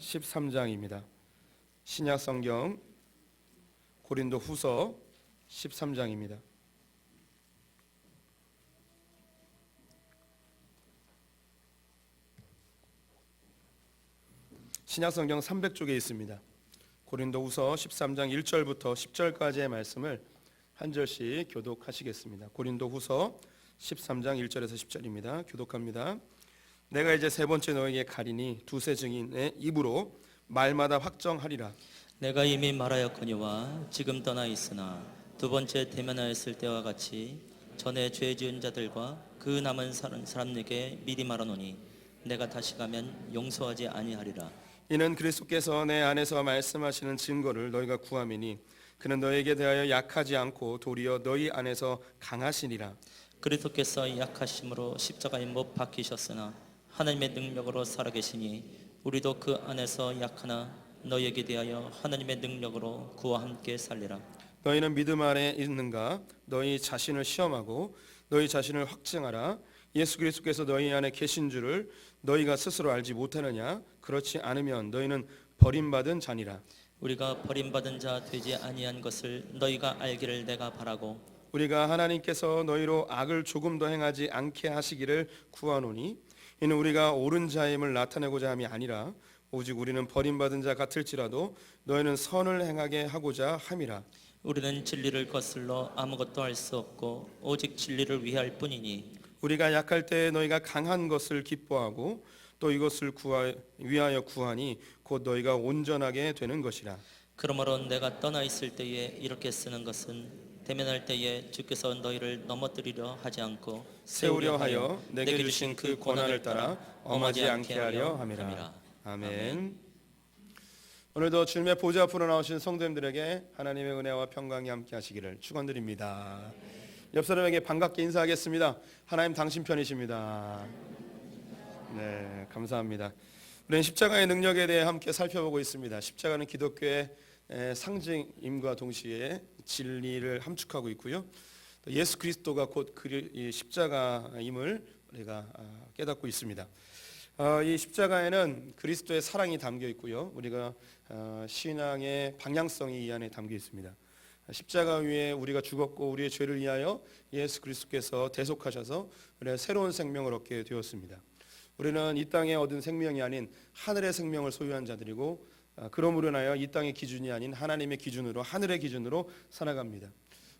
13장입니다. 신약 성경 고린도 후서 13장입니다. 신약 성경 300쪽에 있습니다. 고린도 후서 13장 1절부터 10절까지의 말씀을 한 절씩 교독하시겠습니다. 고린도 후서 13장 1절에서 10절입니다. 교독합니다. 내가 이제 세 번째 너에게 가리니 두세 증인의 입으로 말마다 확정하리라. 내가 이미 말하였거니와 지금 떠나 있으나 두 번째 대면하였을 때와 같이 전에 죄 지은 자들과 그 남은 사람에게 미리 말하노니 내가 다시 가면 용서하지 아니하리라. 이는 그리스도께서 내 안에서 말씀하시는 증거를 너희가 구함이니 그는 너희에게 대하여 약하지 않고 도리어 너희 안에서 강하시니라. 그리스도께서 약하심으로 십자가에 못 박히셨으나 하나님의 능력으로 살아계시니 우리도 그 안에서 약하나 너희에게 대하여 하나님의 능력으로 그와 함께 살리라. 너희는 믿음 안에 있는가? 너희 자신을 시험하고 너희 자신을 확증하라. 예수 그리스도께서 너희 안에 계신 줄을 너희가 스스로 알지 못하느냐? 그렇지 않으면 너희는 버림받은 자니라. 우리가 버림받은 자 되지 아니한 것을 너희가 알기를 내가 바라고 우리가 하나님께서 너희로 악을 조금도 행하지 않게 하시기를 구하노니 이는 우리가 옳은 자임을 나타내고자 함이 아니라 오직 우리는 버림받은 자 같을지라도 너희는 선을 행하게 하고자 함이라. 우리는 진리를 거슬러 아무것도 할 수 없고 오직 진리를 위할 뿐이니 우리가 약할 때 너희가 강한 것을 기뻐하고 또 이것을 위하여 구하니 곧 너희가 온전하게 되는 것이라. 그러므로 내가 떠나 있을 때에 이렇게 쓰는 것은 대면할 때에 주께서 너희를 넘어뜨리려 하지 않고 세우려 하여 내게 주신 그 권한을 따라 엄하지 않게 하려 함이라. 아멘. 오늘도 주님의 보좌 앞으로 나오신 성도님들에게 하나님의 은혜와 평강이 함께 하시기를 축원드립니다. 옆 사람에게 반갑게 인사하겠습니다. 하나님 당신 편이십니다. 네, 감사합니다. 우리는 십자가의 능력에 대해 함께 살펴보고 있습니다. 십자가는 기독교의 상징임과 동시에 진리를 함축하고 있고요. 예수 그리스도가 곧 십자가임을 우리가 깨닫고 있습니다. 이 십자가에는 그리스도의 사랑이 담겨 있고요. 우리가 신앙의 방향성이 이 안에 담겨 있습니다. 십자가 위에 우리가 죽었고 우리의 죄를 위하여 예수 그리스도께서 대속하셔서 우리가 새로운 생명을 얻게 되었습니다. 우리는 이 땅에 얻은 생명이 아닌 하늘의 생명을 소유한 자들이고 그러므로 인하여 이 땅의 기준이 아닌 하나님의 기준으로 하늘의 기준으로 살아갑니다.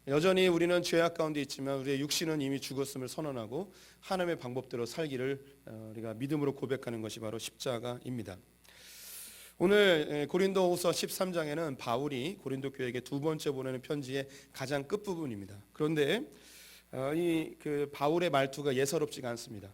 여전히 우리는 죄악 가운데 있지만 우리의 육신은 이미 죽었음을 선언하고 하나님의 방법대로 살기를 우리가 믿음으로 고백하는 것이 바로 십자가입니다. 오늘 고린도후서 13장에는 바울이 고린도 교회에게 두 번째 보내는 편지의 가장 끝부분입니다. 그런데 이 바울의 말투가 예사롭지가 않습니다.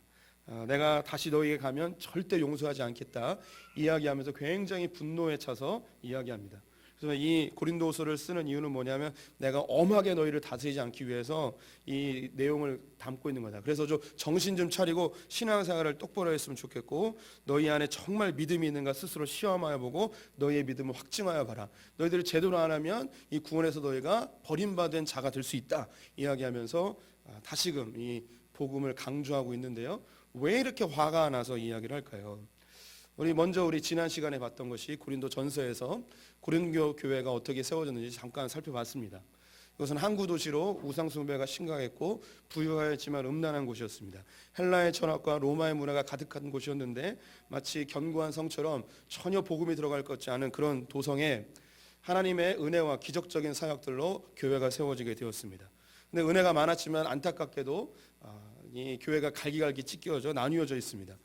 내가 다시 너희에게 가면 절대 용서하지 않겠다 이야기하면서 굉장히 분노에 차서 이야기합니다. 그래서 이 고린도후서를 쓰는 이유는 뭐냐면 내가 엄하게 너희를 다스리지 않기 위해서 이 내용을 담고 있는 거다. 그래서 좀 정신 좀 차리고 신앙생활을 똑바로 했으면 좋겠고 너희 안에 정말 믿음이 있는가 스스로 시험하여 보고 너희의 믿음을 확증하여 봐라. 너희들이 제대로 안 하면 이 구원에서 너희가 버림받은 자가 될 수 있다 이야기하면서 다시금 이 복음을 강조하고 있는데요. 왜 이렇게 화가 나서 이야기를 할까요? 우리 지난 시간에 봤던 것이 고린도 전서에서 고린도 교회가 어떻게 세워졌는지 잠깐 살펴봤습니다. 이것은 항구 도시로 우상 숭배가 심각했고 부유하였지만 음란한 곳이었습니다. 헬라의 철학과 로마의 문화가 가득한 곳이었는데 마치 견고한 성처럼 전혀 복음이 들어갈 것 같지 않은 그런 도성에 하나님의 은혜와 기적적인 사역들로 교회가 세워지게 되었습니다. 근데 은혜가 많았지만 안타깝게도 이 교회가 갈기갈기 찢겨져 나뉘어져 있습니다.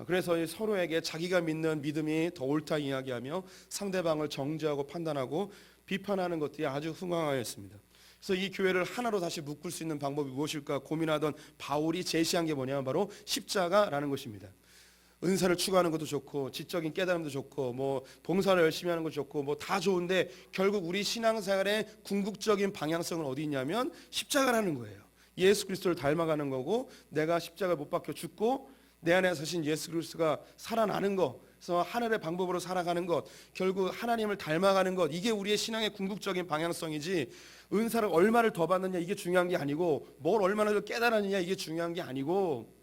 그래서 서로에게 자기가 믿는 믿음이 더 옳다 이야기하며 상대방을 정죄하고 판단하고 비판하는 것들이 아주 흥황하였습니다. 그래서 이 교회를 하나로 다시 묶을 수 있는 방법이 무엇일까 고민하던 바울이 제시한 게 뭐냐면 바로 십자가라는 것입니다. 은사를 추구하는 것도 좋고 지적인 깨달음도 좋고 뭐 봉사를 열심히 하는 것도 좋고 뭐 다 좋은데 결국 우리 신앙생활의 궁극적인 방향성은 어디 있냐면 십자가라는 거예요. 예수 그리스도를 닮아가는 거고 내가 십자가에 못 박혀 죽고 내 안에 사신 예수 그리스도가 살아나는 것, 그래서 하늘의 방법으로 살아가는 것, 결국 하나님을 닮아가는 것, 이게 우리의 신앙의 궁극적인 방향성이지 은사를 얼마를 더 받느냐 이게 중요한 게 아니고 뭘 얼마나 더 깨달았느냐 이게 중요한 게 아니고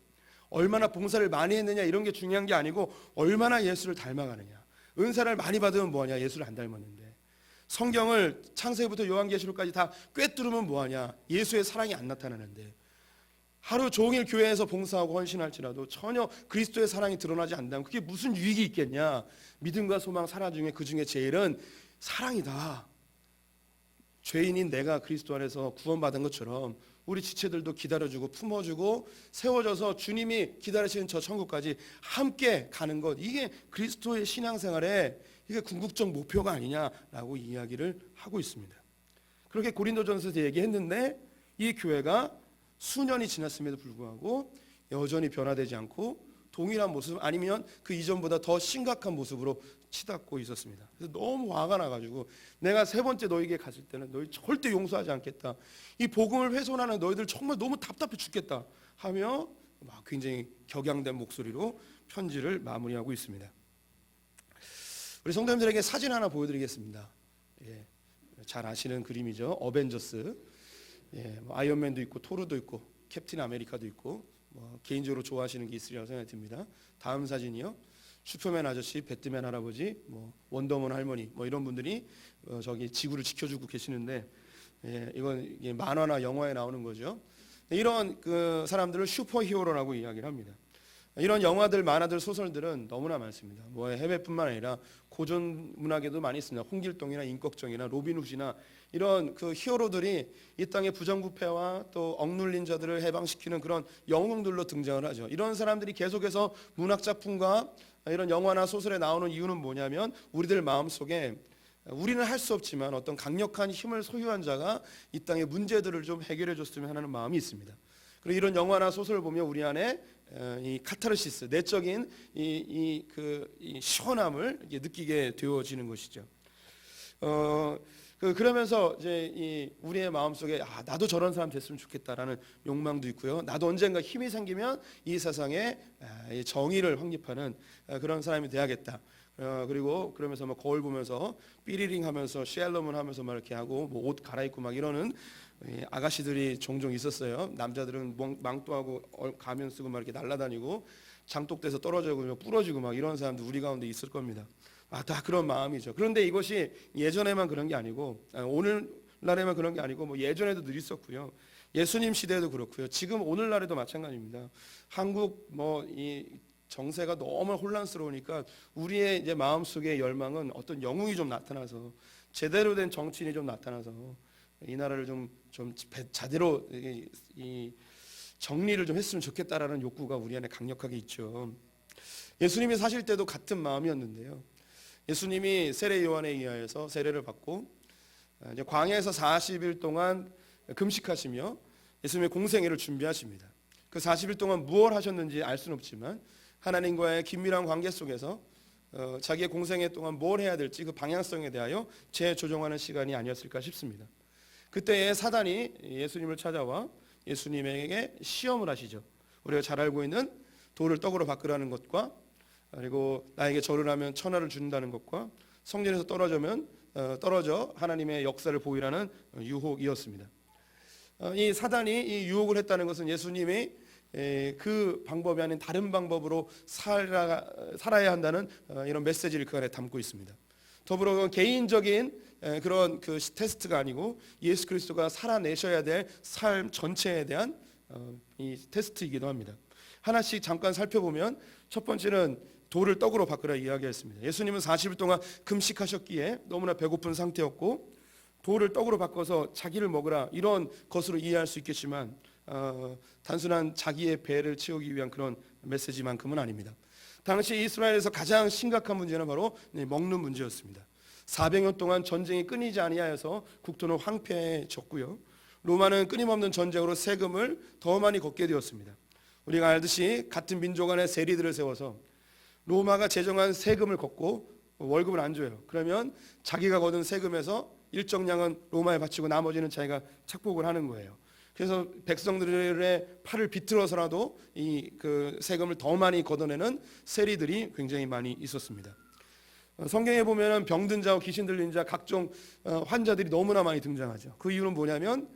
얼마나 봉사를 많이 했느냐 이런 게 중요한 게 아니고 얼마나 예수를 닮아가느냐 은사를 많이 받으면 뭐하냐? 예수를 안 닮았는데. 성경을 창세기부터 요한계시록까지 다 꿰뚫으면 뭐하냐? 예수의 사랑이 안 나타나는데. 하루 종일 교회에서 봉사하고 헌신할지라도 전혀 그리스도의 사랑이 드러나지 않는다면 그게 무슨 유익이 있겠냐? 믿음과 소망, 사랑 중에 그 중에 제일은 사랑이다. 죄인인 내가 그리스도 안에서 구원받은 것처럼 우리 지체들도 기다려주고 품어주고 세워져서 주님이 기다리시는 저 천국까지 함께 가는 것, 이게 그리스도의 신앙생활의 이게 궁극적 목표가 아니냐라고 이야기를 하고 있습니다. 그렇게 고린도전서에서 얘기했는데 이 교회가 수년이 지났음에도 불구하고 여전히 변화되지 않고 동일한 모습 아니면 그 이전보다 더 심각한 모습으로 치닫고 있었습니다. 그래서 너무 화가 나가지고 내가 세 번째 너희에게 갔을 때는 너희 절대 용서하지 않겠다. 이 복음을 훼손하는 너희들 정말 너무 답답해 죽겠다 하며 막 굉장히 격양된 목소리로 편지를 마무리하고 있습니다. 우리 성도님들에게 사진 하나 보여드리겠습니다. 예, 잘 아시는 그림이죠. 어벤져스. 예, 뭐 아이언맨도 있고 토르도 있고 캡틴 아메리카도 있고 뭐 개인적으로 좋아하시는 게 있으리라고 생각이 듭니다. 다음 사진이요. 슈퍼맨 아저씨, 배트맨 할아버지, 뭐 원더우먼 할머니, 뭐 이런 분들이 저기 지구를 지켜주고 계시는데, 예, 이건 이게 만화나 영화에 나오는 거죠. 이런 그 사람들을 슈퍼히어로라고 이야기를 합니다. 이런 영화들, 만화들, 소설들은 너무나 많습니다. 뭐 해외뿐만 아니라 고전 문학에도 많이 있습니다. 홍길동이나 임꺽정이나 로빈훗이나 이런 그 히어로들이 이 땅의 부정부패와 또 억눌린 자들을 해방시키는 그런 영웅들로 등장을 하죠. 이런 사람들이 계속해서 문학 작품과 이런 영화나 소설에 나오는 이유는 뭐냐면 우리들 마음속에 우리는 할 수 없지만 어떤 강력한 힘을 소유한 자가 이 땅의 문제들을 좀 해결해 줬으면 하는 마음이 있습니다. 그리고 이런 영화나 소설을 보면 우리 안에 이 카타르시스, 내적인 이 시원함을 느끼게 되어지는 것이죠. 그러면서 이제 우리의 마음속에 나도 저런 사람 됐으면 좋겠다라는 욕망도 있고요. 나도 언젠가 힘이 생기면 이 세상에 정의를 확립하는 그런 사람이 돼야겠다. 그리고 그러면서 막 거울 보면서 삐리링 하면서 샬롬을 하면서 막 이렇게 하고 뭐 옷 갈아입고 막 이러는 아가씨들이 종종 있었어요. 남자들은 망토하고 가면 쓰고 막 이렇게 날아다니고 장독대에서 떨어지고 부러지고 막 이런 사람도 우리 가운데 있을 겁니다. 다 그런 마음이죠. 그런데 이것이 예전에만 그런 게 아니고 오늘날에만 그런 게 아니고 뭐 예전에도 늘 있었고요. 예수님 시대에도 그렇고요. 지금 오늘날에도 마찬가지입니다. 한국 뭐 이 정세가 너무 혼란스러우니까 우리의 이제 마음속의 열망은 어떤 영웅이 좀 나타나서 제대로 된 정치인이 좀 나타나서 이 나라를 좀 제대로 이 정리를 좀 했으면 좋겠다라는 욕구가 우리 안에 강력하게 있죠. 예수님이 사실 때도 같은 마음이었는데요. 예수님이 세례 요한에 의하여서 세례를 받고 이제 광야에서 40일 동안 금식하시며 예수님의 공생애를 준비하십니다. 그 40일 동안 무엇을 하셨는지 알 수는 없지만 하나님과의 긴밀한 관계 속에서 자기의 공생애 동안 뭘 해야 될지 그 방향성에 대하여 재조정하는 시간이 아니었을까 싶습니다. 그때에 사단이 예수님을 찾아와 예수님에게 시험을 하시죠. 우리가 잘 알고 있는 돌을 떡으로 바꾸라는 것과 그리고 나에게 절을 하면 천하를 준다는 것과 성전에서 떨어져 하나님의 역사를 보이라는 유혹이었습니다. 이 사단이 이 유혹을 했다는 것은 예수님이 그 방법이 아닌 다른 방법으로 살아야 한다는 이런 메시지를 그 안에 담고 있습니다. 더불어 개인적인 그런 그 테스트가 아니고 예수 그리스도가 살아내셔야 될 삶 전체에 대한 이 테스트이기도 합니다. 하나씩 잠깐 살펴보면 첫 번째는 돌을 떡으로 바꾸라 이야기했습니다. 예수님은 40일 동안 금식하셨기에 너무나 배고픈 상태였고 돌을 떡으로 바꿔서 자기를 먹으라 이런 것으로 이해할 수 있겠지만 단순한 자기의 배를 채우기 위한 그런 메시지만큼은 아닙니다. 당시 이스라엘에서 가장 심각한 문제는 바로 먹는 문제였습니다. 400년 동안 전쟁이 끊이지 아니하여서 국토는 황폐해졌고요. 로마는 끊임없는 전쟁으로 세금을 더 많이 걷게 되었습니다. 우리가 알듯이 같은 민족 안에 세리들을 세워서 로마가 제정한 세금을 걷고 월급을 안 줘요. 그러면 자기가 거둔 세금에서 일정량은 로마에 바치고 나머지는 자기가 착복을 하는 거예요. 그래서 백성들의 팔을 비틀어서라도 이 그 세금을 더 많이 걷어내는 세리들이 굉장히 많이 있었습니다. 성경에 보면은 병든 자와 귀신 들린 자 각종 환자들이 너무나 많이 등장하죠. 그 이유는 뭐냐면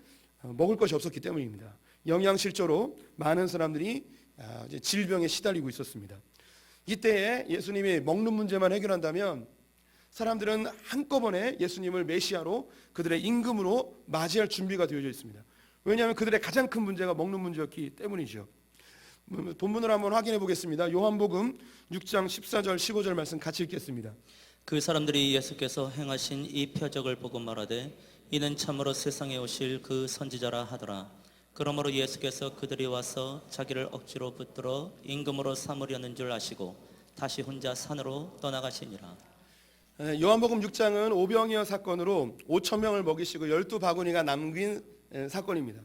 먹을 것이 없었기 때문입니다. 영양실조로 많은 사람들이 이제 질병에 시달리고 있었습니다. 이때에 예수님이 먹는 문제만 해결한다면 사람들은 한꺼번에 예수님을 메시아로 그들의 임금으로 맞이할 준비가 되어져 있습니다. 왜냐하면 그들의 가장 큰 문제가 먹는 문제였기 때문이죠. 본문을 한번 확인해 보겠습니다. 요한복음 6장 14절 15절 말씀 같이 읽겠습니다. 그 사람들이 예수께서 행하신 이 표적을 보고 말하되 이는 참으로 세상에 오실 그 선지자라 하더라. 그러므로 예수께서 그들이 와서 자기를 억지로 붙들어 임금으로 삼으려는 줄 아시고 다시 혼자 산으로 떠나가시니라. 요한복음 6장은 오병이어 사건으로 5천 명을 먹이시고 12바구니가 남긴 사건입니다.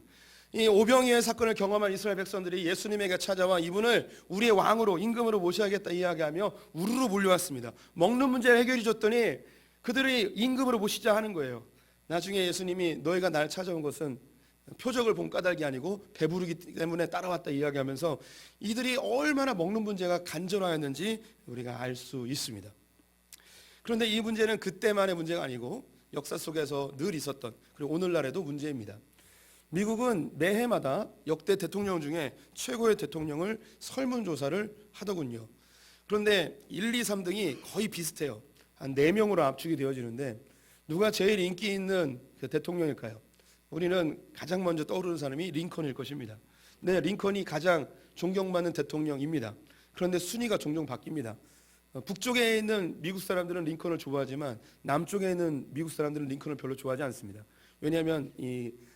이 오병이어 사건을 경험한 이스라엘 백성들이 예수님에게 찾아와 이분을 우리의 왕으로 임금으로 모셔야겠다 이야기하며 우르르 몰려왔습니다. 먹는 문제를 해결해 줬더니 그들이 임금으로 모시자 하는 거예요. 나중에 예수님이 너희가 날 찾아온 것은 표적을 본 까닭이 아니고 배부르기 때문에 따라왔다 이야기하면서 이들이 얼마나 먹는 문제가 간절하였는지 우리가 알 수 있습니다. 그런데 이 문제는 그때만의 문제가 아니고 역사 속에서 늘 있었던, 그리고 오늘날에도 문제입니다. 미국은 매해마다 역대 대통령 중에 최고의 대통령을 설문조사를 하더군요. 그런데 1, 2, 3등이 거의 비슷해요. 한 4명으로 압축이 되어지는데 누가 제일 인기 있는 그 대통령일까요? 우리는 가장 먼저 떠오르는 사람이 링컨일 것입니다. 네, 링컨이 가장 존경받는 대통령입니다. 그런데 순위가 종종 바뀝니다. 북쪽에 있는 미국 사람들은 링컨을 좋아하지만 남쪽에 있는 미국 사람들은 링컨을 별로 좋아하지 않습니다. 왜냐하면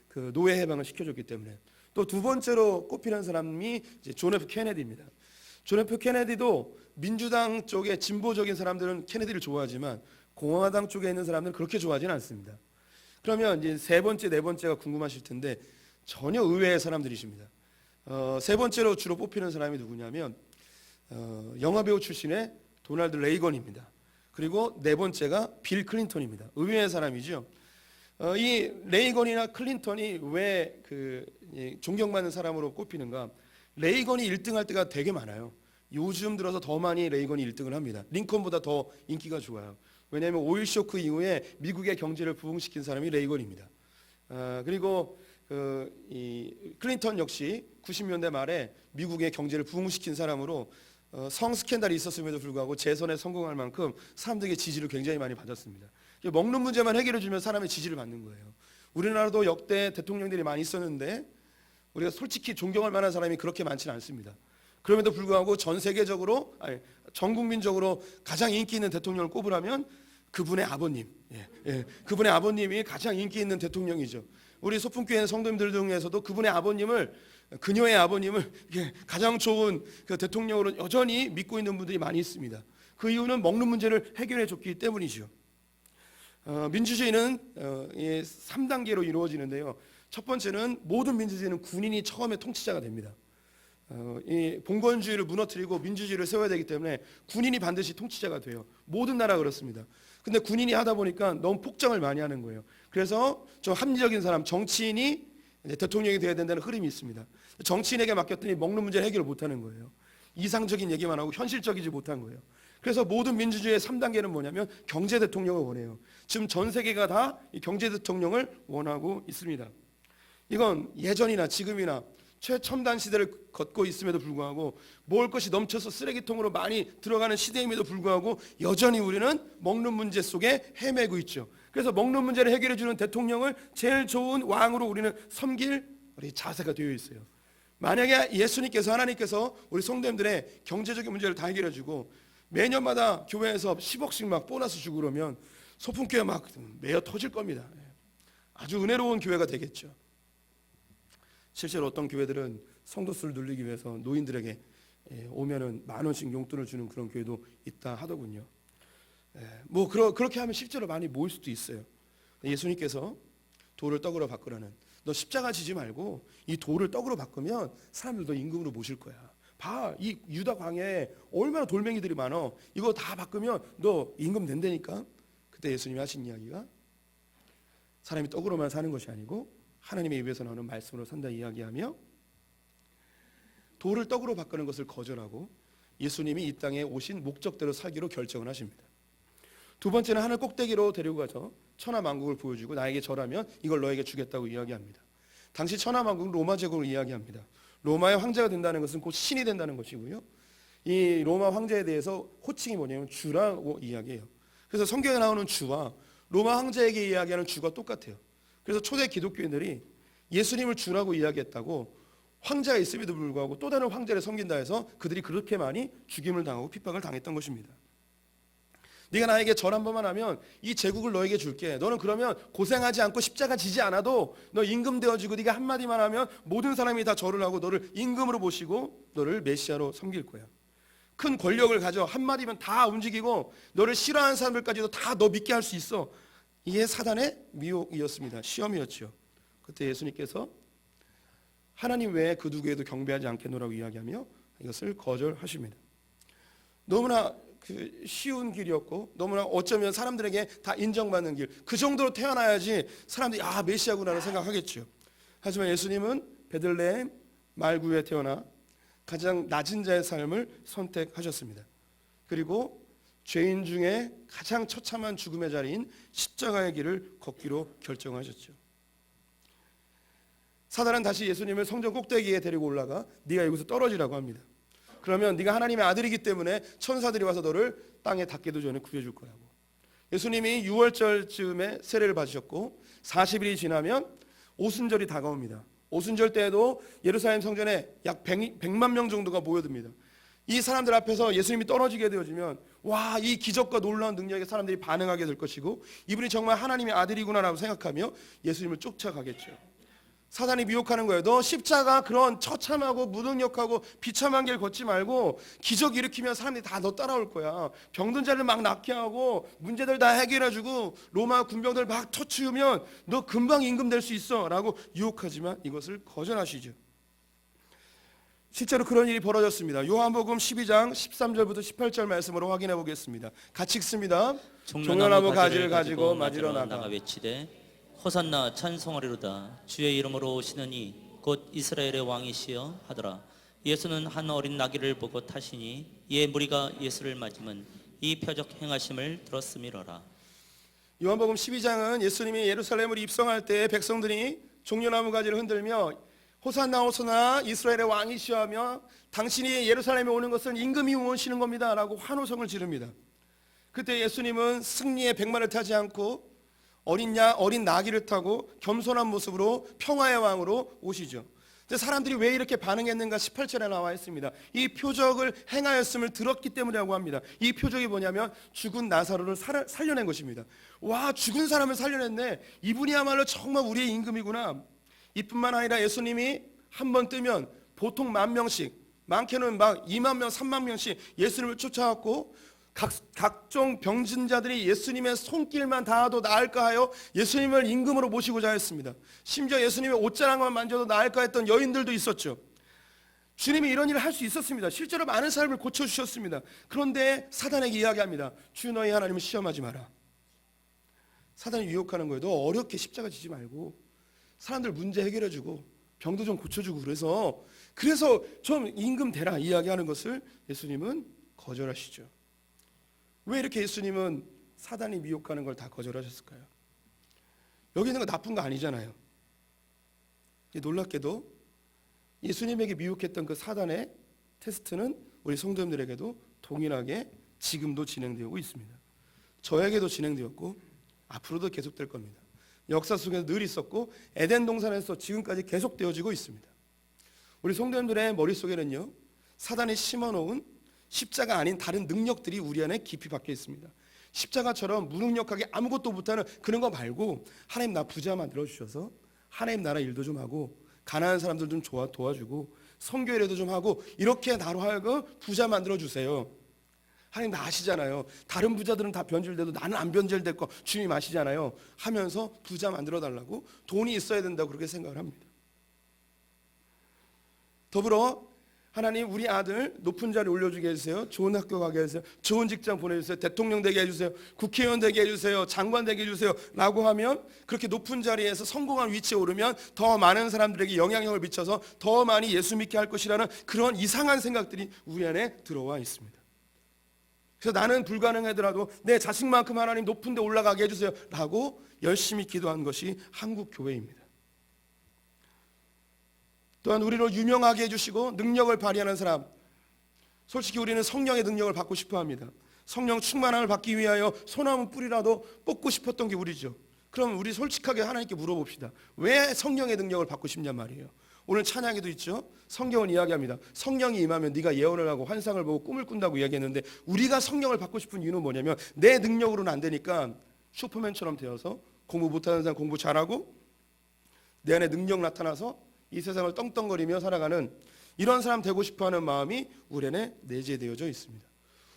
그 노예 해방을 시켜줬기 때문에. 또 두 번째로 꼽히는 사람이 이제 존 F 케네디입니다. 존 F 케네디도 민주당 쪽의 진보적인 사람들은 케네디를 좋아하지만 공화당 쪽에 있는 사람들은 그렇게 좋아하지는 않습니다. 그러면 이제 세 번째, 네 번째가 궁금하실 텐데 전혀 의외의 사람들이십니다. 세 번째로 주로 뽑히는 사람이 누구냐면 영화배우 출신의 도널드 레이건입니다. 그리고 네 번째가 빌 클린턴입니다. 의외의 사람이죠. 이 레이건이나 클린턴이 왜 존경받는 사람으로 꼽히는가? 레이건이 1등할 때가 되게 많아요. 요즘 들어서 더 많이 레이건이 1등을 합니다. 링컨보다 더 인기가 좋아요. 왜냐하면 오일 쇼크 이후에 미국의 경제를 부흥시킨 사람이 레이건입니다. 그리고 이 클린턴 역시 90년대 말에 미국의 경제를 부흥시킨 사람으로 성 스캔들이 있었음에도 불구하고 재선에 성공할 만큼 사람들에게 지지를 굉장히 많이 받았습니다. 먹는 문제만 해결해 주면 사람의 지지를 받는 거예요. 우리나라도 역대 대통령들이 많이 있었는데 우리가 솔직히 존경할 만한 사람이 그렇게 많지는 않습니다. 그럼에도 불구하고 전 세계적으로, 전 국민적으로 가장 인기 있는 대통령을 꼽으라면 그분의 아버님, 그분의 아버님이 가장 인기 있는 대통령이죠. 우리 소풍교회 성도님들 중에서도 그분의 아버님을, 그녀의 아버님을 가장 좋은 그 대통령으로 여전히 믿고 있는 분들이 많이 있습니다. 그 이유는 먹는 문제를 해결해 줬기 때문이죠. 민주주의는 3단계로 이루어지는데요. 첫 번째는 모든 민주주의는 군인이 처음에 통치자가 됩니다. 이 봉건주의를 무너뜨리고 민주주의를 세워야 되기 때문에 군인이 반드시 통치자가 돼요. 모든 나라가 그렇습니다. 근데 군인이 하다 보니까 너무 폭정을 많이 하는 거예요. 그래서 좀 합리적인 사람, 정치인이 대통령이 돼야 된다는 흐름이 있습니다. 정치인에게 맡겼더니 먹는 문제를 해결을 못하는 거예요. 이상적인 얘기만 하고 현실적이지 못한 거예요. 그래서 모든 민주주의의 3단계는 뭐냐면 경제 대통령을 원해요. 지금 전 세계가 다 이 경제 대통령을 원하고 있습니다. 이건 예전이나 지금이나 최첨단 시대를 걷고 있음에도 불구하고 먹을 것이 넘쳐서 쓰레기통으로 많이 들어가는 시대임에도 불구하고 여전히 우리는 먹는 문제 속에 헤매고 있죠. 그래서 먹는 문제를 해결해 주는 대통령을 제일 좋은 왕으로 우리는 섬길 우리 자세가 되어 있어요. 만약에 예수님께서, 하나님께서 우리 성도님들의 경제적인 문제를 다 해결해 주고 매년마다 교회에서 10억씩 막 보너스 주고 그러면 소풍교회 막 매어 터질 겁니다. 아주 은혜로운 교회가 되겠죠. 실제로 어떤 교회들은 성도 수를 늘리기 위해서 노인들에게 오면은 10,000원씩 용돈을 주는 그런 교회도 있다 하더군요. 뭐 그렇게 하면 실제로 많이 모일 수도 있어요. 예수님께서 돌을 떡으로 바꾸라는, 너 십자가 지지 말고 이 돌을 떡으로 바꾸면 사람들 너 임금으로 모실 거야. 봐, 이 유다 광야에 얼마나 돌멩이들이 많어. 이거 다 바꾸면 너 임금 된다니까. 그때 예수님이 하신 이야기가 사람이 떡으로만 사는 것이 아니고 하나님의 입에서 나오는 말씀으로 산다 이야기하며 돌을 떡으로 바꾸는 것을 거절하고 예수님이 이 땅에 오신 목적대로 살기로 결정을 하십니다. 두 번째는 하늘 꼭대기로 데리고 가서 천하만국을 보여주고 나에게 절하면 이걸 너에게 주겠다고 이야기합니다. 당시 천하만국은 로마 제국을 이야기합니다. 로마의 황제가 된다는 것은 곧 신이 된다는 것이고요. 이 로마 황제에 대해서 호칭이 뭐냐면 주라고 이야기해요. 그래서 성경에 나오는 주와 로마 황제에게 이야기하는 주가 똑같아요. 그래서 초대 기독교인들이 예수님을 주라고 이야기했다고 황제가 있음에도 불구하고 또 다른 황제를 섬긴다 해서 그들이 그렇게 많이 죽임을 당하고 핍박을 당했던 것입니다. 네가 나에게 절 한 번만 하면 이 제국을 너에게 줄게. 너는 그러면 고생하지 않고 십자가 지지 않아도 너 임금 되어지고 네가 한마디만 하면 모든 사람이 다 절을 하고 너를 임금으로 모시고 너를 메시아로 섬길 거야. 큰 권력을 가져 한마디면 다 움직이고 너를 싫어하는 사람들까지도 다 너 믿게 할 수 있어. 이게 사단의 미혹이었습니다. 시험이었죠. 그때 예수님께서 하나님 외에 그 누구에도 경배하지 않겠노라고 이야기하며 이것을 거절하십니다. 너무나 쉬운 길이었고 너무나 어쩌면 사람들에게 다 인정받는 길, 그 정도로 태어나야지 사람들이 메시아구나라는 생각하겠죠. 하지만 예수님은 베들레헴 말구에 태어나 가장 낮은 자의 삶을 선택하셨습니다. 그리고 죄인 중에 가장 처참한 죽음의 자리인 십자가의 길을 걷기로 결정하셨죠. 사단은 다시 예수님을 성전 꼭대기에 데리고 올라가 네가 여기서 떨어지라고 합니다. 그러면 네가 하나님의 아들이기 때문에 천사들이 와서 너를 땅에 닿기도 전에 구해줄 거라고. 예수님이 6월절쯤에 세례를 받으셨고 40일이 지나면 오순절이 다가옵니다. 오순절 때에도 예루살렘 성전에 약 100만 명 정도가 모여듭니다. 이 사람들 앞에서 예수님이 떨어지게 되어지면 이 기적과 놀라운 능력에 사람들이 반응하게 될 것이고 이분이 정말 하나님의 아들이구나라고 생각하며 예수님을 쫓아가겠죠. 사단이 미혹하는 거예요. 너 십자가 그런 처참하고 무능력하고 비참한 길 걷지 말고 기적 일으키면 사람들이 다 너 따라올 거야. 병든 자를 막 낫게 하고 문제들 다 해결해주고 로마 군병들 막 터치우면 너 금방 임금 될 수 있어 라고 유혹하지만 이것을 거절하시죠. 실제로 그런 일이 벌어졌습니다. 요한복음 12장 13절부터 18절 말씀으로 확인해 보겠습니다. 같이 읽습니다. 종려나무 가지를 가지고 맞으러 나가 외치되 호산나 찬송하리로다. 주의 이름으로 오시는 이 곧 이스라엘의 왕이시여 하더라. 예수는 한 어린 나귀를 보고 타시니 이에 무리가 예수를 맞으면 이 표적 행하심을 들었음이로라. 요한복음 12장은 예수님이 예루살렘을 입성할 때 백성들이 종려나무 가지를 흔들며 호산나 호산나 이스라엘의 왕이시여 하며 당신이 예루살렘에 오는 것은 임금이 오시는 겁니다 라고 환호성을 지릅니다. 그때 예수님은 승리의 백마를 타지 않고 어린 나귀를 타고 겸손한 모습으로 평화의 왕으로 오시죠. 근데 사람들이 왜 이렇게 반응했는가 18절에 나와 있습니다. 이 표적을 행하였음을 들었기 때문이라고 합니다. 이 표적이 뭐냐면 죽은 나사로를 살려낸 것입니다. 죽은 사람을 살려냈네. 이분이야말로 정말 우리의 임금이구나. 이뿐만 아니라 예수님이 한 번 뜨면 보통 10,000명씩, 많게는 막 2만 명, 3만 명씩 예수님을 쫓아왔고 각종 병진 자들이 예수님의 손길만 닿아도 나을까 하여 예수님을 임금으로 모시고자 했습니다. 심지어 예수님의 옷자락만 만져도 나을까 했던 여인들도 있었죠. 주님이 이런 일을 할 수 있었습니다. 실제로 많은 사람을 고쳐주셨습니다. 그런데 사단에게 이야기합니다. 주 너희 하나님을 시험하지 마라. 사단이 유혹하는 거예요. 너 어렵게 십자가 지지 말고 사람들 문제 해결해주고 병도 좀 고쳐주고 그래서 좀 임금 되라 이야기하는 것을 예수님은 거절하시죠. 왜 이렇게 예수님은 사단이 미혹하는 걸 다 거절하셨을까요? 여기 있는 거 나쁜 거 아니잖아요. 놀랍게도 예수님에게 미혹했던 그 사단의 테스트는 우리 성도님들에게도 동일하게 지금도 진행되고 있습니다. 저에게도 진행되었고 앞으로도 계속될 겁니다. 역사 속에서 늘 있었고 에덴 동산에서 지금까지 계속되어지고 있습니다. 우리 성도님들의 머릿속에는요 사단이 심어놓은 십자가 아닌 다른 능력들이 우리 안에 깊이 박혀 있습니다. 십자가처럼 무능력하게 아무것도 못하는 그런 거 말고 하나님 나 부자 만들어주셔서 하나님 나라 일도 좀 하고 가난한 사람들 좀 도와주고 선교회도 좀 하고 이렇게 나로 하여금 부자 만들어주세요. 하나님 다 아시잖아요. 다른 부자들은 다 변질돼도 나는 안 변질될 거 주님 아시잖아요. 하면서 부자 만들어달라고 돈이 있어야 된다고 그렇게 생각을 합니다. 더불어 하나님 우리 아들 높은 자리에 올려주게 해주세요. 좋은 학교 가게 해주세요. 좋은 직장 보내주세요. 대통령 되게 해주세요. 국회의원 되게 해주세요. 장관 되게 해주세요 라고 하면 그렇게 높은 자리에서 성공한 위치에 오르면 더 많은 사람들에게 영향력을 미쳐서 더 많이 예수 믿게 할 것이라는 그런 이상한 생각들이 우리 안에 들어와 있습니다. 그래서 나는 불가능하더라도 내 자식만큼 하나님 높은 데 올라가게 해주세요 라고 열심히 기도한 것이 한국 교회입니다. 또한 우리를 유명하게 해주시고 능력을 발휘하는 사람, 솔직히 우리는 성령의 능력을 받고 싶어 합니다. 성령 충만함을 받기 위하여 소나무 뿌리라도 뽑고 싶었던 게 우리죠. 그럼 우리 솔직하게 하나님께 물어봅시다. 왜 성령의 능력을 받고 싶냔 말이에요. 오늘 찬양에도 있죠. 성경은 이야기합니다. 성령이 임하면 네가 예언을 하고 환상을 보고 꿈을 꾼다고 이야기했는데, 우리가 성령을 받고 싶은 이유는 뭐냐면 내 능력으로는 안 되니까 슈퍼맨처럼 되어서 공부 못하는 사람 공부 잘하고 내 안에 능력 나타나서 이 세상을 떵떵거리며 살아가는 이런 사람 되고 싶어하는 마음이 우리 안에 내재되어져 있습니다.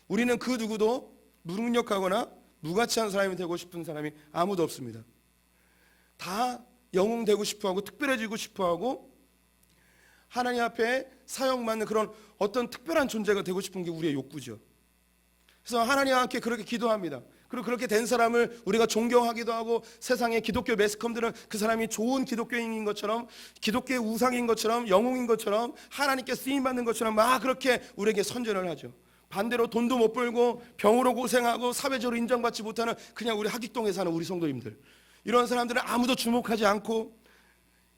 우리는 그 누구도 무능력하거나 무가치한 사람이 되고 싶은 사람이 아무도 없습니다. 다 영웅되고 싶어하고 특별해지고 싶어하고 하나님 앞에 사용받는 그런 어떤 특별한 존재가 되고 싶은 게 우리의 욕구죠. 그래서 하나님 함께 그렇게 기도합니다. 그리고 그렇게 된 사람을 우리가 존경하기도 하고, 세상의 기독교 매스컴들은 그 사람이 좋은 기독교인인 것처럼, 기독교의 우상인 것처럼, 영웅인 것처럼, 하나님께 쓰임받는 것처럼 막 그렇게 우리에게 선전을 하죠. 반대로 돈도 못 벌고 병으로 고생하고 사회적으로 인정받지 못하는 그냥 우리 하객동에 사는 우리 성도님들, 이런 사람들은 아무도 주목하지 않고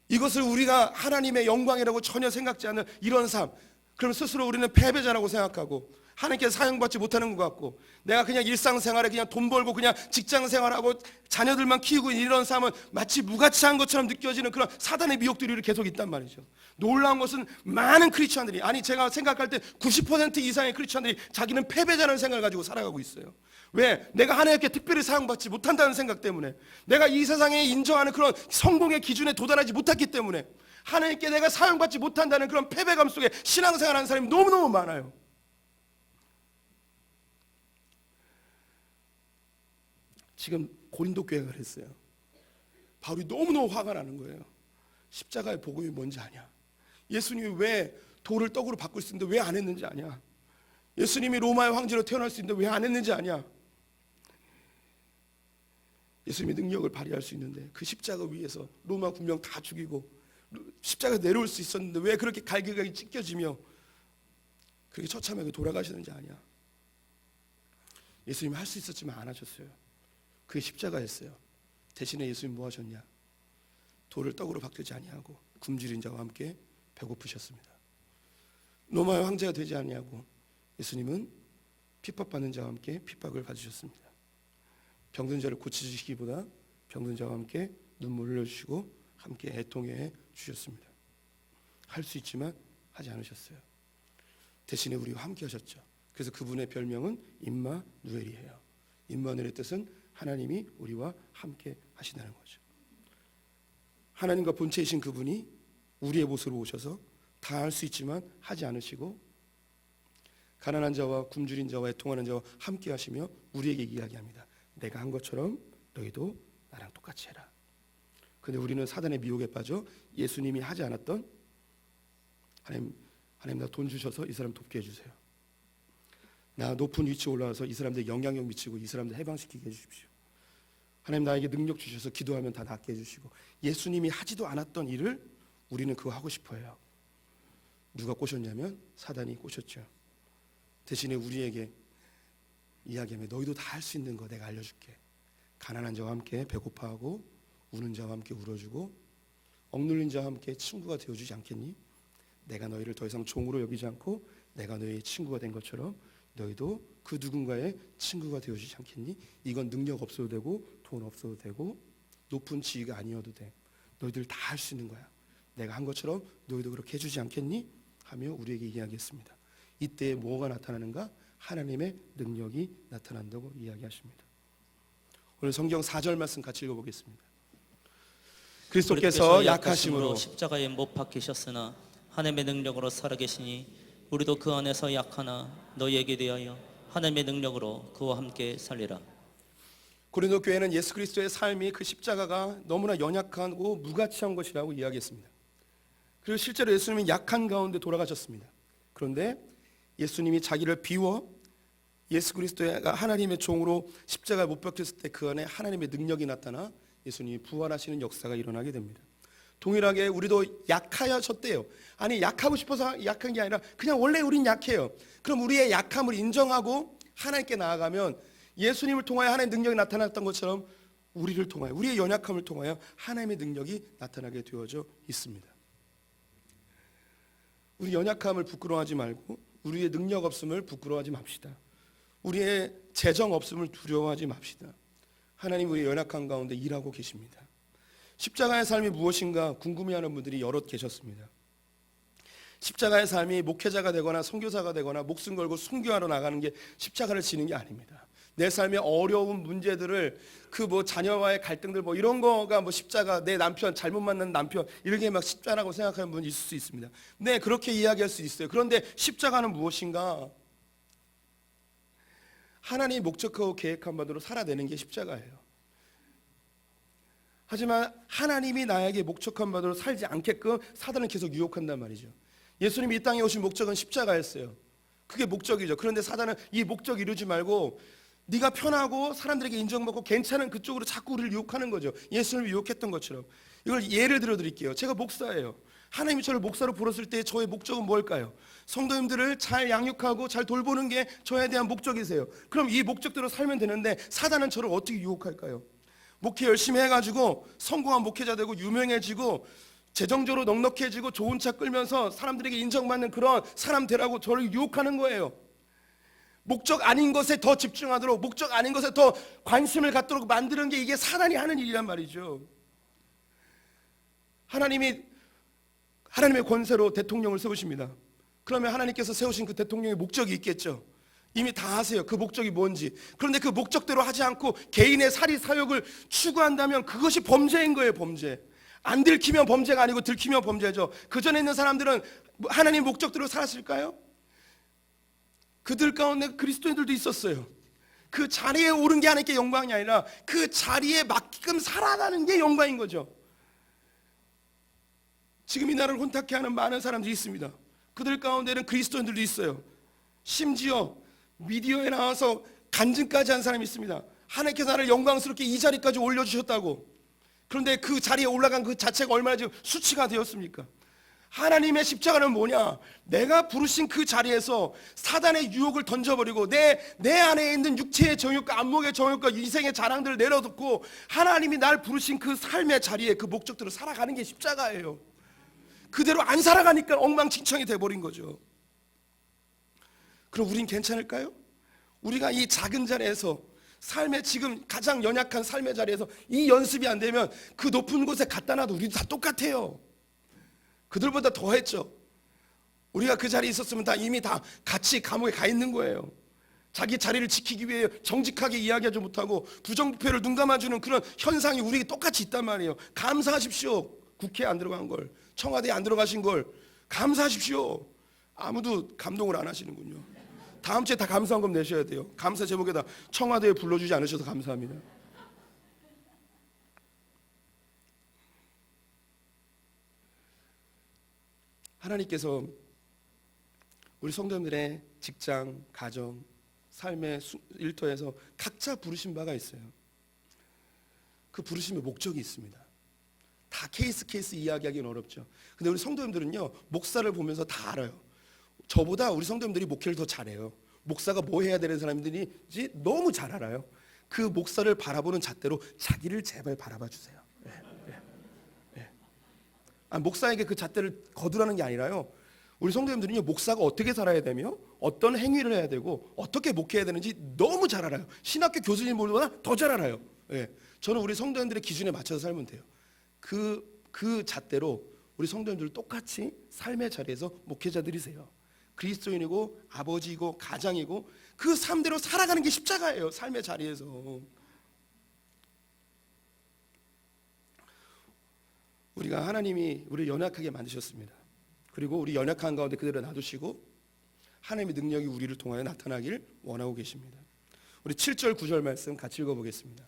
이것을 우리가 하나님의 영광이라고 전혀 생각지 않는 이런 삶, 그럼 스스로 우리는 패배자라고 생각하고 하나님께 사용받지 못하는 것 같고, 내가 그냥 일상생활에 그냥 돈 벌고 그냥 직장생활하고 자녀들만 키우고 이런 삶은 마치 무가치한 것처럼 느껴지는 그런 사단의 미혹들이 계속 있단 말이죠. 놀라운 것은 많은 크리스찬들이, 아니 제가 생각할 때 90% 이상의 크리스찬들이 자기는 패배자라는 생각을 가지고 살아가고 있어요. 왜? 내가 하나님께 특별히 사용받지 못한다는 생각 때문에, 내가 이 세상에 인정하는 그런 성공의 기준에 도달하지 못했기 때문에 하나님께 내가 사용받지 못한다는 그런 패배감 속에 신앙생활하는 사람이 너무너무 많아요. 지금 고린도 교회가 그랬어요. 바울이 너무너무 화가 나는 거예요. 십자가의 복음이 뭔지 아냐? 예수님이 왜 돌을 떡으로 바꿀 수 있는데 왜 안 했는지 아냐? 예수님이 로마의 황제로 태어날 수 있는데 왜 안 했는지 아냐? 예수님이 능력을 발휘할 수 있는데 그 십자가 위에서 로마 군병 다 죽이고 십자가 내려올 수 있었는데 왜 그렇게 갈기갈기 찢겨지며 그렇게 처참하게 돌아가시는지 아냐? 예수님이 할 수 있었지만 안 하셨어요. 그게 십자가였어요. 대신에 예수님 뭐 하셨냐? 돌을 떡으로 바꾸지 아니하고 굶주린 자와 함께 배고프셨습니다. 로마의 황제가 되지 아니하고 예수님은 핍박받는 자와 함께 핍박을 받으셨습니다. 병든 자를 고치시기보다 병든 자와 함께 눈물을 흘려주시고 함께 애통해 주셨습니다. 할 수 있지만 하지 않으셨어요. 대신에 우리와 함께 하셨죠. 그래서 그분의 별명은 임마누엘이에요. 임마누엘의 뜻은 하나님이 우리와 함께 하신다는 거죠. 하나님과 본체이신 그분이 우리의 모습으로 오셔서 다 할 수 있지만 하지 않으시고 가난한 자와 굶주린 자와 애통하는 자와 함께 하시며 우리에게 이야기합니다. 내가 한 것처럼 너희도 나랑 똑같이 해라. 근데 우리는 사단의 미혹에 빠져 예수님이 하지 않았던, 하나님 나 돈 주셔서 이 사람 돕게 해주세요. 나 높은 위치에 올라와서 이 사람들 영향력 미치고 이 사람들 해방시키게 해주십시오. 하나님 나에게 능력 주셔서 기도하면 다 낫게 해주시고, 예수님이 하지도 않았던 일을 우리는 그거 하고 싶어해요. 누가 꼬셨냐면 사단이 꼬셨죠. 대신에 우리에게 이야기하면 너희도 다 할 수 있는 거 내가 알려줄게. 가난한 자와 함께 배고파하고 우는 자와 함께 울어주고 억눌린 자와 함께 친구가 되어주지 않겠니? 내가 너희를 더 이상 종으로 여기지 않고 내가 너희의 친구가 된 것처럼 너희도 그 누군가의 친구가 되어주지 않겠니? 이건 능력 없어도 되고 돈 없어도 되고 높은 지위가 아니어도 돼. 너희들 다 할 수 있는 거야. 내가 한 것처럼 너희도 그렇게 해주지 않겠니? 하며 우리에게 이야기했습니다. 이때 뭐가 나타나는가? 하나님의 능력이 나타난다고 이야기하십니다. 오늘 성경 4절 말씀 같이 읽어보겠습니다. 그리스도께서 약하심으로 십자가에 못 박히셨으나 하나님의 능력으로 살아계시니 우리도 그 안에서 약하나 너희에게 대하여 하나님의 능력으로 그와 함께 살리라. 고린도 교회는 예수 그리스도의 삶이 그 십자가가 너무나 연약하고 무가치한 것이라고 이야기했습니다. 그리고 실제로 예수님은 약한 가운데 돌아가셨습니다. 그런데 예수님이 자기를 비워 예수 그리스도가 하나님의 종으로 십자가에 못 박혔을 때 그 안에 하나님의 능력이 나타나 예수님이 부활하시는 역사가 일어나게 됩니다. 동일하게 우리도 약하셨대요. 아니 약하고 싶어서 약한 게 아니라 그냥 원래 우린 약해요. 그럼 우리의 약함을 인정하고 하나님께 나아가면 예수님을 통하여 하나님의 능력이 나타났던 것처럼 우리를 통하여 우리의 연약함을 통하여 하나님의 능력이 나타나게 되어져 있습니다. 우리 연약함을 부끄러워하지 말고 우리의 능력 없음을 부끄러워하지 맙시다. 우리의 재정 없음을 두려워하지 맙시다. 하나님 우리의 연약한 가운데 일하고 계십니다. 십자가의 삶이 무엇인가 궁금해하는 분들이 여럿 계셨습니다. 십자가의 삶이 목회자가 되거나 선교사가 되거나 목숨 걸고 순교하러 나가는 게 십자가를 지는 게 아닙니다. 내 삶의 어려운 문제들을 자녀와의 갈등들 이런 거가 십자가, 내 남편 잘못 만난 남편 이렇게 막 십자가라고 생각하는 분이 있을 수 있습니다. 네, 그렇게 이야기할 수 있어요. 그런데 십자가는 무엇인가? 하나님이 목적하고 계획한 바대로 살아내는 게 십자가예요. 하지만 하나님이 나에게 목적한 바대로 살지 않게끔 사단은 계속 유혹한단 말이죠. 예수님이 이 땅에 오신 목적은 십자가였어요. 그게 목적이죠. 그런데 사단은 이 목적 이루지 말고 네가 편하고 사람들에게 인정받고 괜찮은 그쪽으로 자꾸 우리를 유혹하는 거죠. 예수님을 유혹했던 것처럼. 이걸 예를 들어 드릴게요. 제가 목사예요. 하나님이 저를 목사로 부르실 때 저의 목적은 뭘까요? 성도님들을 잘 양육하고 잘 돌보는 게 저에 대한 목적이세요. 그럼 이 목적대로 살면 되는데 사단은 저를 어떻게 유혹할까요? 목회 열심히 해가지고 성공한 목회자 되고 유명해지고 재정적으로 넉넉해지고 좋은 차 끌면서 사람들에게 인정받는 그런 사람 되라고 저를 유혹하는 거예요. 목적 아닌 것에 더 집중하도록, 목적 아닌 것에 더 관심을 갖도록 만드는 게 이게 사단이 하는 일이란 말이죠. 하나님의 권세로 대통령을 세우십니다. 그러면 하나님께서 세우신 그 대통령의 목적이 있겠죠. 이미 다 아세요. 그 목적이 뭔지. 그런데 그 목적대로 하지 않고 개인의 사리 사욕을 추구한다면 그것이 범죄인 거예요. 범죄. 안 들키면 범죄가 아니고 들키면 범죄죠. 그 전에 있는 사람들은 하나님 목적대로 살았을까요? 그들 가운데 그리스도인들도 있었어요. 그 자리에 오른 게 하나님께 영광이 아니라 그 자리에 맞게끔 살아가는 게 영광인 거죠. 지금 이 나라를 혼탁해 하는 많은 사람들이 있습니다. 그들 가운데는 그리스도인들도 있어요. 심지어 미디어에 나와서 간증까지 한 사람이 있습니다. 하나님께서 나를 영광스럽게 이 자리까지 올려주셨다고. 그런데 그 자리에 올라간 그 자체가 얼마나 지금 수치가 되었습니까? 하나님의 십자가는 뭐냐? 내가 부르신 그 자리에서 사단의 유혹을 던져버리고 내 안에 있는 육체의 정욕과 안목의 정욕과 인생의 자랑들을 내려놓고 하나님이 날 부르신 그 삶의 자리에 그 목적대로 살아가는 게 십자가예요. 그대로 안 살아가니까 엉망진창이 돼버린 거죠. 그럼 우린 괜찮을까요? 우리가 이 작은 자리에서 삶의 지금 가장 연약한 삶의 자리에서 이 연습이 안 되면 그 높은 곳에 갖다 놔도 우리도 다 똑같아요. 그들보다 더 했죠. 우리가 그 자리에 있었으면 이미 다 같이 감옥에 가 있는 거예요. 자기 자리를 지키기 위해 정직하게 이야기하지 못하고 부정부패를 눈 감아주는 그런 현상이 우리에게 똑같이 있단 말이에요. 감사하십시오. 국회에 안 들어간 걸, 청와대에 안 들어가신 걸 감사하십시오. 아무도 감동을 안 하시는군요. 다음 주에 다 감사원금 내셔야 돼요. 감사 제목에다 청와대에 불러주지 않으셔서 감사합니다. 하나님께서 우리 성도님들의 직장, 가정, 삶의 일터에서 각자 부르신 바가 있어요. 그 부르심의 목적이 있습니다. 다 케이스 이야기하기는 어렵죠. 근데 우리 성도님들은요, 목사를 보면서 다 알아요. 저보다 우리 성도님들이 목회를 더 잘해요. 목사가 뭐 해야 되는 사람들인지 너무 잘 알아요. 그 목사를 바라보는 잣대로 자기를 제발 바라봐 주세요. 목사에게 그 잣대를 거두라는 게 아니라요. 우리 성도님들은요, 목사가 어떻게 살아야 되며 어떤 행위를 해야 되고 어떻게 목회해야 되는지 너무 잘 알아요. 신학교 교수님보다 더 잘 알아요. 저는 우리 성도님들의 기준에 맞춰서 살면 돼요. 그 잣대로 우리 성도님들 똑같이 삶의 자리에서 목회자들이세요. 그리스도인이고 아버지이고 가장이고 그 삶대로 살아가는 게 십자가예요. 삶의 자리에서. 우리가 하나님이 우리를 연약하게 만드셨습니다. 그리고 우리 연약한 가운데 그대로 놔두시고 하나님의 능력이 우리를 통하여 나타나길 원하고 계십니다. 우리 7절 9절 말씀 같이 읽어보겠습니다.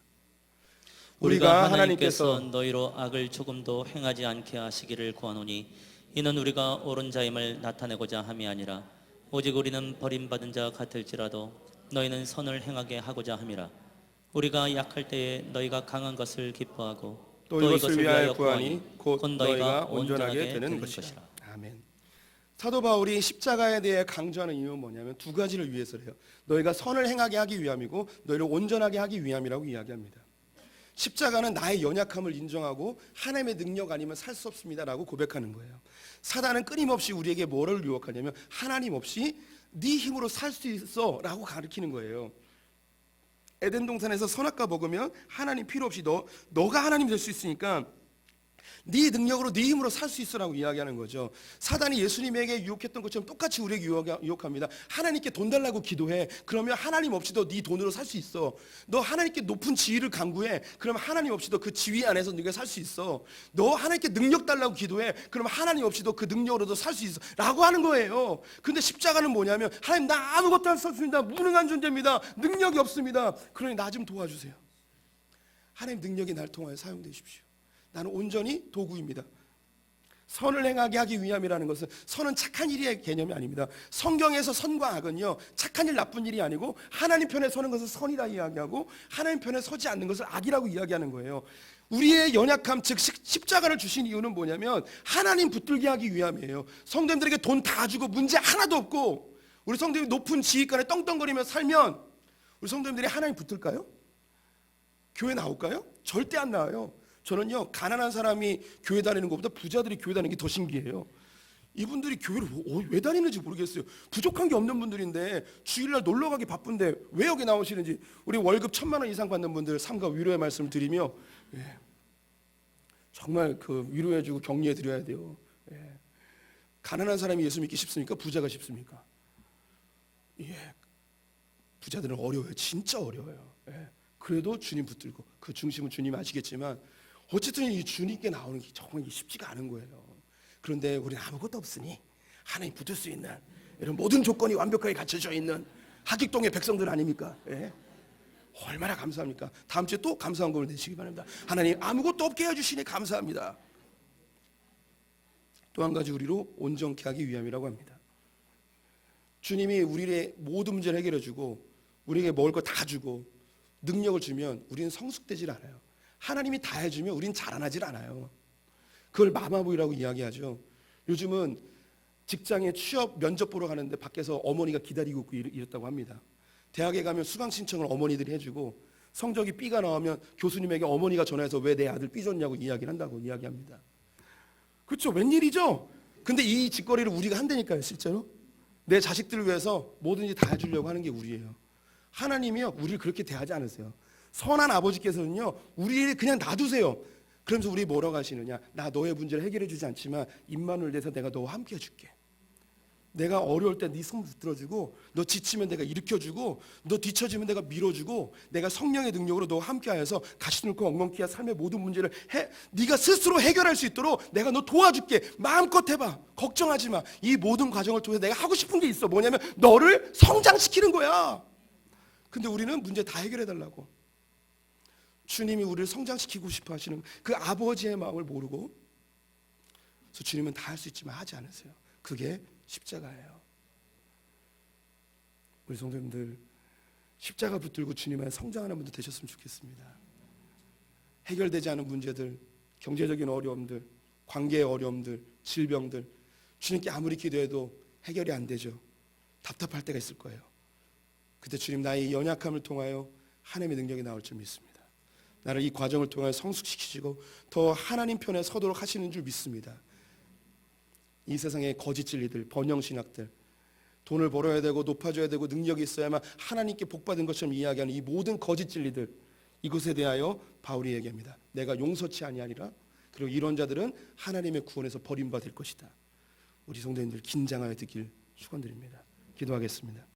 우리가 하나님께서 너희로 악을 조금도 행하지 않게 하시기를 구하노니 이는 우리가 옳은 자임을 나타내고자 함이 아니라 오직 우리는 버림받은 자 같을지라도 너희는 선을 행하게 하고자 함이라. 우리가 약할 때에 너희가 강한 것을 기뻐하고 또 이것을 위하여 구하니 곧 너희가 온전하게 되는 것이라. 아멘. 사도 바울이 십자가에 대해 강조하는 이유는 뭐냐면 두 가지를 위해서래요. 너희가 선을 행하게 하기 위함이고 너희를 온전하게 하기 위함이라고 이야기합니다. 십자가는 나의 연약함을 인정하고 하나님의 능력 아니면 살 수 없습니다라고 고백하는 거예요. 사단은 끊임없이 우리에게 뭐를 유혹하냐면 하나님 없이 네 힘으로 살 수 있어 라고 가르치는 거예요. 에덴 동산에서 선악과 먹으면 하나님 필요 없이 너가 하나님 될 수 있으니까 네 능력으로 네 힘으로 살 수 있어라고 이야기하는 거죠. 사단이 예수님에게 유혹했던 것처럼 똑같이 우리에게 유혹합니다. 하나님께 돈 달라고 기도해. 그러면 하나님 없이도 네 돈으로 살 수 있어. 너 하나님께 높은 지위를 간구해. 그러면 하나님 없이도 그 지위 안에서 네가 살 수 있어. 너 하나님께 능력 달라고 기도해. 그러면 하나님 없이도 그 능력으로도 살 수 있어 라고 하는 거예요. 근데 십자가는 뭐냐면 하나님 나 아무것도 할 수 없습니다. 무능한 존재입니다. 능력이 없습니다. 그러니 나 좀 도와주세요. 하나님 능력이 날 통하여 사용되십시오. 나는 온전히 도구입니다. 선을 행하게 하기 위함이라는 것은 선은 착한 일의 개념이 아닙니다. 성경에서 선과 악은요 착한 일 나쁜 일이 아니고 하나님 편에 서는 것을 선이라 이야기하고 하나님 편에 서지 않는 것을 악이라고 이야기하는 거예요. 우리의 연약함 즉 십자가를 주신 이유는 뭐냐면 하나님 붙들게 하기 위함이에요. 성도님들에게 돈 다 주고 문제 하나도 없고 우리 성도님이 높은 지위권에 떵떵거리며 살면 우리 성도님들이 하나님 붙들까요? 교회 나올까요? 절대 안 나와요. 저는요 가난한 사람이 교회 다니는 것보다 부자들이 교회 다니는 게 더 신기해요. 이분들이 교회를 왜 다니는지 모르겠어요. 부족한 게 없는 분들인데 주일날 놀러 가기 바쁜데 왜 여기 나오시는지. 우리 월급 1,000만 원 이상 받는 분들 삼가 위로의 말씀을 드리며 정말 그 위로해주고 격려해 드려야 돼요. 가난한 사람이 예수 믿기 쉽습니까? 부자가 쉽습니까? 부자들은 어려워요. 진짜 어려워요. 그래도 주님 붙들고 그 중심은 주님 아시겠지만 어쨌든 이 주님께 나오는 게 정말 쉽지가 않은 거예요. 그런데 우리는 아무것도 없으니 하나님 붙을 수 있는 이런 모든 조건이 완벽하게 갖춰져 있는 하객동의 백성들 아닙니까? 얼마나 감사합니까? 다음 주에 또 감사한 걸 내시기 바랍니다. 하나님 아무것도 없게 해주시니 감사합니다. 또 한 가지 우리로 온전케 하기 위함이라고 합니다. 주님이 우리의 모든 문제를 해결해주고 우리에게 먹을 거 다 주고 능력을 주면 우리는 성숙되질 않아요. 하나님이 다 해주면 우리는 자라나질 않아요. 그걸 마마보이라고 이야기하죠. 요즘은 직장에 취업 면접 보러 가는데 밖에서 어머니가 기다리고 있고 이랬다고 합니다. 대학에 가면 수강 신청을 어머니들이 해주고 성적이 B가 나오면 교수님에게 어머니가 전화해서 왜 내 아들 B 줬냐고 이야기를 한다고 이야기합니다. 그렇죠? 웬일이죠? 근데 이 짓거리를 우리가 한다니까요. 실제로 내 자식들을 위해서 뭐든지 다 해주려고 하는 게 우리예요. 하나님이요 우리를 그렇게 대하지 않으세요. 선한 아버지께서는요 우리를 그냥 놔두세요. 그러면서 우리 뭐라고 하시느냐, 나 너의 문제를 해결해 주지 않지만 입만을 내서 내가 너와 함께 해줄게. 내가 어려울 때 네 손 붙들어주고 너 지치면 내가 일으켜주고 너 뒤처지면 내가 밀어주고 내가 성령의 능력으로 너와 함께하여서 가시 뚫고 엉겅퀴한 삶의 모든 문제를 네가 스스로 해결할 수 있도록 내가 너 도와줄게. 마음껏 해봐. 걱정하지 마. 이 모든 과정을 통해서 내가 하고 싶은 게 있어. 뭐냐면 너를 성장시키는 거야. 근데 우리는 문제 다 해결해 달라고. 주님이 우리를 성장시키고 싶어 하시는 그 아버지의 마음을 모르고, 그래서 주님은 다 할 수 있지만 하지 않으세요. 그게 십자가예요. 우리 성도님들 십자가 붙들고 주님 안에 성장하는 분들 되셨으면 좋겠습니다. 해결되지 않은 문제들, 경제적인 어려움들, 관계의 어려움들, 질병들, 주님께 아무리 기도해도 해결이 안 되죠. 답답할 때가 있을 거예요. 그때 주님 나의 연약함을 통하여 하나님의 능력이 나올 줄 믿습니다. 나를 이 과정을 통하여 성숙시키시고 더 하나님 편에 서도록 하시는 줄 믿습니다. 이 세상의 거짓 진리들, 번영신학들, 돈을 벌어야 되고 높아져야 되고 능력이 있어야만 하나님께 복받은 것처럼 이야기하는 이 모든 거짓 진리들, 이것에 대하여 바울이 얘기합니다. 내가 용서치 아니하리라. 그리고 이런 자들은 하나님의 구원에서 버림받을 것이다. 우리 성도님들 긴장하여 듣길 축원드립니다. 기도하겠습니다.